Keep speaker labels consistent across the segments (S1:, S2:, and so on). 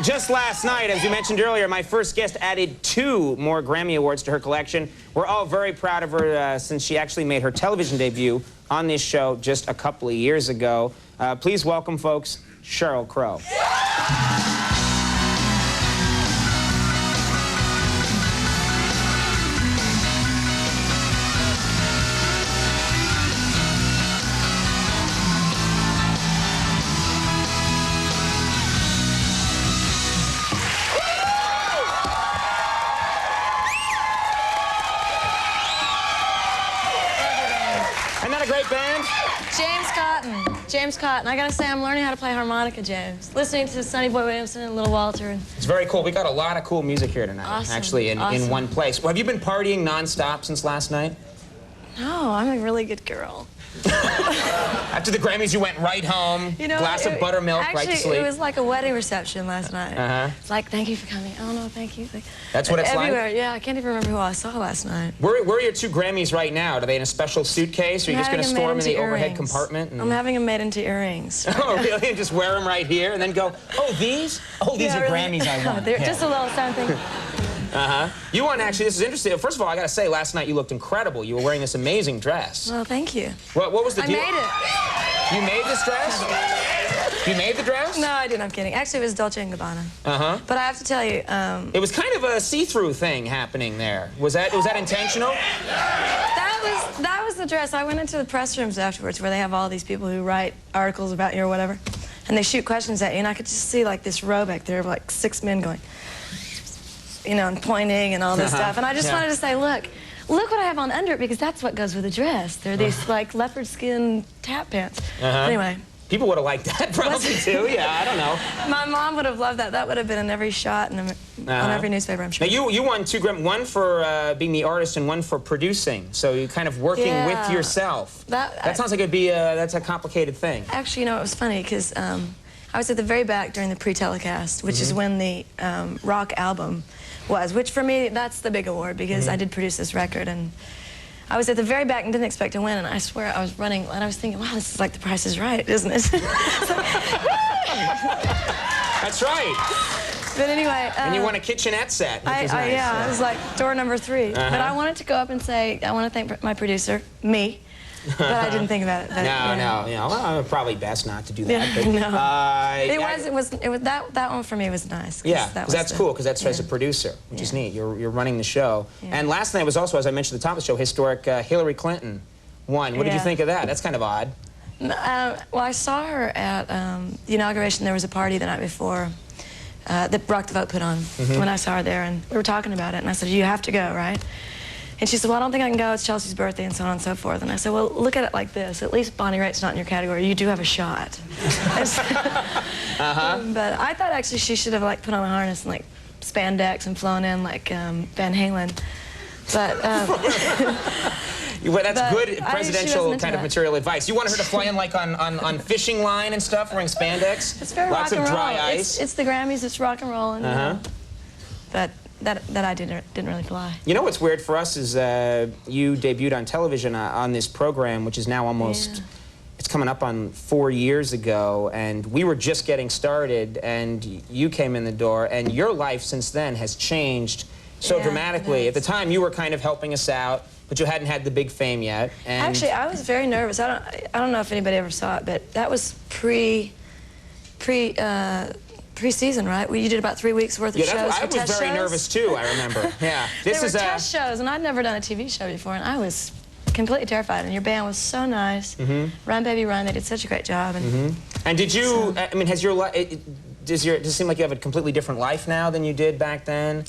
S1: Just last night, as you mentioned earlier, my first guest added 2 more Grammy Awards to her collection. We're all very proud of her since she actually made her television debut on this show just a couple of years ago. Please welcome, folks, Sheryl Crow. Isn't that a great band?
S2: James Cotton. I gotta say, I'm learning how to play harmonica, James. Listening to Sonny Boy Williamson and Little Walter. And...
S1: It's very cool. We got a lot of cool music here tonight,
S2: awesome.
S1: Actually, in one place. Well, have you been partying nonstop since last night?
S2: No, I'm a really good girl.
S1: After the Grammys, you went right home, glass of buttermilk, right to sleep.
S2: It was like a wedding reception last night. It's like, thank you for coming. Oh, no, thank you.
S1: That's what it's
S2: everywhere.
S1: like?
S2: Yeah, I can't even remember who I saw last night.
S1: Where are your 2 Grammys right now? Are they in a special suitcase, or are you just going to store them in the overhead compartment?
S2: I'm having them made into earrings.
S1: Right oh, really? And just wear them right here, and then go, oh, these? Oh, these are really? Grammys I won.
S2: They're just a little something.
S1: You won, actually, this is interesting. First of all, I got to say, last night you looked incredible. You were wearing this amazing dress.
S2: Well, thank you.
S1: What was the deal?
S2: I made it.
S1: You made this dress? You made the dress?
S2: No, I didn't. I'm kidding. Actually, it was Dolce & Gabbana. But I have to tell you...
S1: it was kind of a see-through thing happening there. Was that intentional?
S2: That was the dress. I went into the press rooms afterwards where they have all these people who write articles about you or whatever. And they shoot questions at you, and I could just see, like, this row back there of, like, 6 men going... and pointing and all this stuff. And I just wanted to say, look what I have on under it, because that's what goes with the dress. They're these, like, leopard skin tap pants. Anyway.
S1: People would have liked that probably, too. Yeah, I don't know.
S2: My mom would have loved that. That would have been in every shot and on every newspaper, I'm sure.
S1: Now, you won 2 Grammys, one for being the artist and one for producing. So you're kind of working with yourself. That sounds like it'd be that's a complicated thing.
S2: Actually, it was funny, because I was at the very back during the pre-telecast, which is when the rock album was, which for me, that's the big award, because I did produce this record, and I was at the very back and didn't expect to win, and I swear I was running, and I was thinking, wow, this is like The Price is Right, isn't it?
S1: That's right.
S2: But anyway...
S1: and you won a kitchenette set, which was nice.
S2: Yeah, it was like door number 3. But I wanted to go up and say, I want to thank my producer, me. But I didn't think about it.
S1: Well, probably best not to do that.
S2: Yeah,
S1: but,
S2: it was that one for me was nice.
S1: Yeah, because that's cool, because that's as a producer, which is neat. You're running the show. And last night was also, as I mentioned at the top of the show, historic. Hillary Clinton won. What did you think of that? That's kind of odd.
S2: Well, I saw her at the inauguration. There was a party the night before that Rock the Vote put on when I saw her there, and we were talking about it, and I said, you have to go, right? And she said, well, I don't think I can go. It's Chelsea's birthday, and so on and so forth. And I said, well, look at it like this. At least Bonnie Raitt's not in your category. You do have a shot. But I thought, actually, she should have, like, put on a harness and, like, spandex and flown in like Van Halen. But...
S1: well, that's good presidential kind of material advice. You want her to fly in, like, on fishing line and stuff, wearing spandex?
S2: It's very
S1: Lots
S2: rock and
S1: of dry
S2: roll.
S1: ice.
S2: It's the Grammys. It's rock and roll. And, that I didn't really fly.
S1: You know what's weird for us is you debuted on television on this program, which is now almost, it's coming up on 4 years ago, and we were just getting started, and you came in the door, and your life since then has changed so dramatically. At the time, you were kind of helping us out, but you hadn't had the big fame yet. And
S2: actually, I was very nervous. I don't know if anybody ever saw it, but that was pre-season, right? You did about 3 weeks worth of shows.
S1: I was very nervous too, I remember. Yeah.
S2: They were test shows, and I'd never done a TV show before, and I was completely terrified. And your band was so nice. Run, Baby, Run. They did such a great job.
S1: And did you? I mean, has your life? Does it seem like you have a completely different life now than you did back then?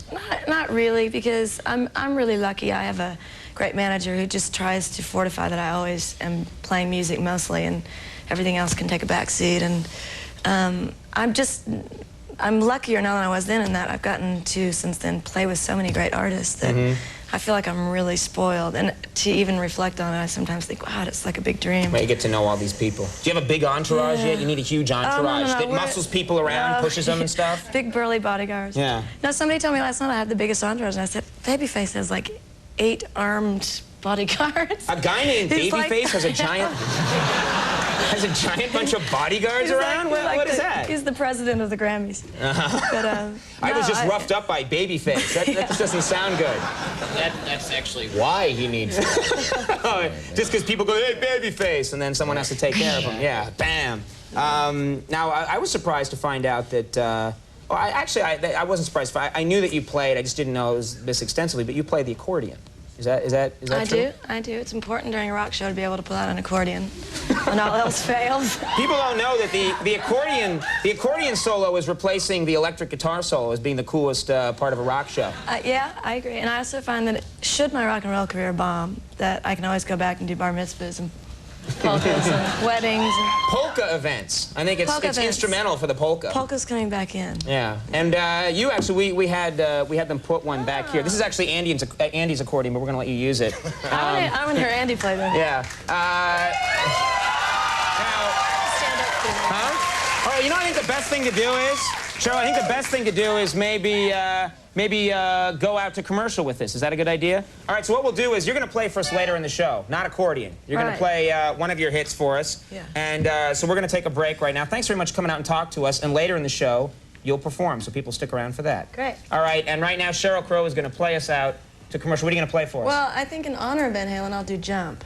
S2: Not really, because I'm really lucky. I have a great manager who just tries to fortify that I always am playing music mostly, and everything else can take a back seat. And I'm luckier now than I was then, in that I've gotten to, since then, play with so many great artists that I feel like I'm really spoiled. And to even reflect on it, I sometimes think, wow, it's like a big dream.
S1: Well, you get to know all these people. Do you have a big entourage yet? You need a huge entourage that muscles people around, pushes them and stuff?
S2: Big burly bodyguards.
S1: Yeah.
S2: No, somebody told me last night I had the biggest entourage, and I said, Babyface has like 8 armed bodyguards.
S1: A guy named Babyface has a giant... Has a giant bunch of bodyguards around? What is that?
S2: He's the president of the Grammys. But,
S1: I was just roughed up by Babyface. That just doesn't sound good.
S3: That's actually why he needs that.
S1: Oh, just because people go, hey, Babyface, and then someone has to take care of him. Yeah, bam. Now, I was surprised to find out that, I wasn't surprised. I knew that you played, I just didn't know it was this extensively, but you play the accordion. Is that true?
S2: I do. It's important during a rock show to be able to pull out an accordion when all else fails.
S1: People don't know that the accordion solo is replacing the electric guitar solo as being the coolest part of a rock show.
S2: Yeah, I agree. And I also find that should my rock and roll career bomb, that I can always go back and do bar mitzvahs and polkas and weddings. And
S1: Polka events. I think it's instrumental for the polka.
S2: Polka's coming back in.
S1: Yeah, and you actually, we had them put one back here. This is actually Andy's accordion, but we're gonna let you use it.
S2: I want to hear Andy play them.
S1: Yeah. Now, huh? Oh, you know, I think the best thing to do is, Cheryl, I think the best thing to do is maybe go out to commercial with this. Is that a good idea? All right, so what we'll do is you're going to play for us later in the show, not accordion. You're going to play one of your hits for us.
S2: Yeah.
S1: And so we're going to take a break right now. Thanks very much for coming out and talk to us. And later in the show, you'll perform, so people stick around for that.
S2: Great.
S1: All right, and right now, Sheryl Crow is going to play us out to commercial. What are you going to play for us?
S2: Well, I think in honor of Van Halen, I'll do Jump.